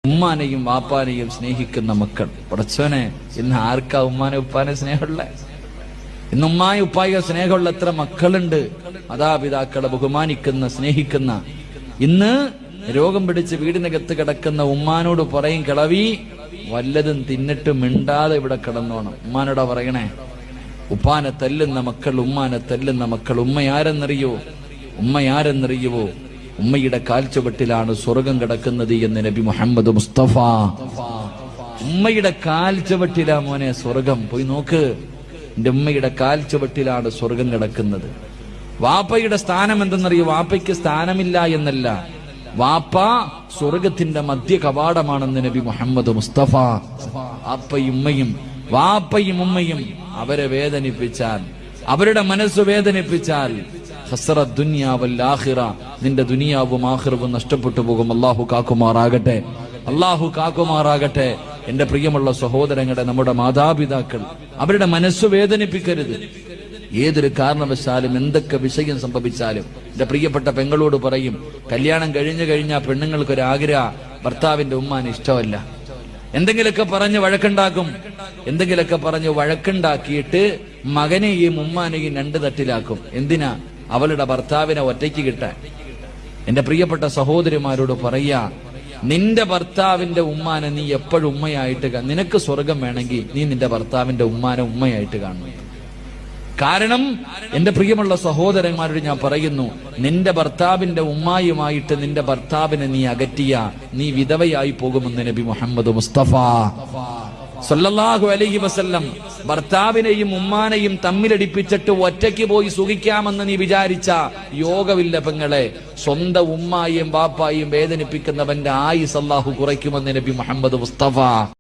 ഉമ്മാനെയും വാപ്പാനെയും സ്നേഹിക്കുന്ന മക്കൾ. പടച്ചോനെ, ഇന്ന് ആർക്കാ ഉമ്മാനെ ഉപ്പാനെ സ്നേഹമുള്ള? ഇന്ന് ഉമ്മായി ഉപ്പായ സ്നേഹമുള്ള എത്ര മക്കളുണ്ട്, മാതാപിതാക്കളെ ബഹുമാനിക്കുന്ന സ്നേഹിക്കുന്ന. ഇന്ന് രോഗം പിടിച്ച് വീടിനകത്ത് കിടക്കുന്ന ഉമ്മാനോട് പറയും, കിളവി വല്ലതും തിന്നിട്ട് മിണ്ടാതെ ഇവിടെ കിടന്നോണം. ഉമ്മാനോടാ പറയണേ. ഉപ്പാനെ തല്ലുന്ന മക്കൾ, ഉമ്മാനെ തല്ലുന്ന മക്കൾ. ഉമ്മയാരെന്നറിയുവോ? ഉമ്മയുടെ കാൽച്ചുവട്ടിലാണ് സ്വർഗം കിടക്കുന്നത് എന്ന് നബി മുഹമ്മദ് മുസ്തഫ. ഉമ്മയുടെ കാൽച്ചുവട്ടിലാ മോനെ സ്വർഗം. പോയി നോക്ക്, എന്റെ ഉമ്മയുടെ കാൽച്ചുവട്ടിലാണ് സ്വർഗം കിടക്കുന്നത്. വാപ്പയുടെ സ്ഥാനം എന്തെന്നറിയോ? വാപ്പയ്ക്ക് സ്ഥാനമില്ല എന്നല്ല, വാപ്പ സ്വർഗത്തിന്റെ മധ്യ കവാടമാണെന്ന് നബി മുഹമ്മദ് മുസ്തഫ. വാപ്പയും ഉമ്മയും അവരെ വേദനിപ്പിച്ചാൽ, അവരുടെ മനസ്സ് വേദനിപ്പിച്ചാൽ, ഖസറ ദുനിയ വൽ ആഖിറ, നിന്റെ ദുനിയാവും ആഖിറവും നഷ്ടപ്പെട്ടു പോകും. അല്ലാഹു കാക്കുമാറാകട്ടെ, അല്ലാഹു കാക്കുമാറാകട്ടെ. എന്റെ പ്രിയമുള്ള സഹോദരങ്ങളെ, നമ്മുടെ മാതാപിതാക്കൾ, അവരുടെ മനസ്സ് വേദനിപ്പിക്കരുത്. ഏതൊരു കാരണവശാലും എന്തൊക്കെ വിഷയം സംഭവിച്ചാലും എന്റെ പ്രിയപ്പെട്ട പെങ്ങളോട് പറയും, കല്യാണം കഴിഞ്ഞാൽ പെണ്ണുങ്ങൾക്കൊരാഗ്രഹം, ഭർത്താവിന്റെ ഉമ്മാന് ഇഷ്ടമല്ല. എന്തെങ്കിലൊക്കെ പറഞ്ഞ് വഴക്കുണ്ടാക്കും. എന്തെങ്കിലൊക്കെ പറഞ്ഞ് വഴക്കുണ്ടാക്കിയിട്ട് മകനെയും ഉമ്മാനെയും രണ്ട് തട്ടിലാക്കും. എന്തിനാ? അവളുടെ ഭർത്താവിനെ ഒറ്റയ്ക്ക് കിട്ടാൻ. എന്റെ പ്രിയപ്പെട്ട സഹോദരിമാരോട് പറയാ, നിന്റെ ഭർത്താവിന്റെ ഉമ്മാനെ നീ എപ്പോഴും ഉമ്മയായിട്ട് നിനക്ക് സ്വർഗം വേണമെങ്കിൽ നീ നിന്റെ ഭർത്താവിന്റെ ഉമ്മാനെ ഉമ്മയായിട്ട് കാണണം. കാരണം എന്റെ പ്രിയമുള്ള സഹോദരന്മാരോട് ഞാൻ പറയുന്നു, നിന്റെ ഭർത്താവിന്റെ ഉമ്മായുമായിട്ട് നിന്റെ ഭർത്താവിനെ നീ അകറ്റിയ നീ വിധവയായി പോകുമെന്ന് നബി മുഹമ്മദ് മുസ്തഫ സല്ലല്ലാഹു അലൈഹി വസല്ലം. ഭർത്താവിനെയും ഉമ്മാനെയും തമ്മിലടിപ്പിച്ചിട്ട് ഒറ്റയ്ക്ക് പോയി സുഖിക്കാമെന്ന് നീ വിചാരിച്ച യോഗമില്ല പെങ്ങളെ. സ്വന്തം ഉമ്മായും ബാപ്പായും വേദനിപ്പിക്കുന്നവന്റെ ആയുസ് അല്ലാഹു കുറയ്ക്കുമെന്ന് നബി മുഹമ്മദ് മുസ്തഫ.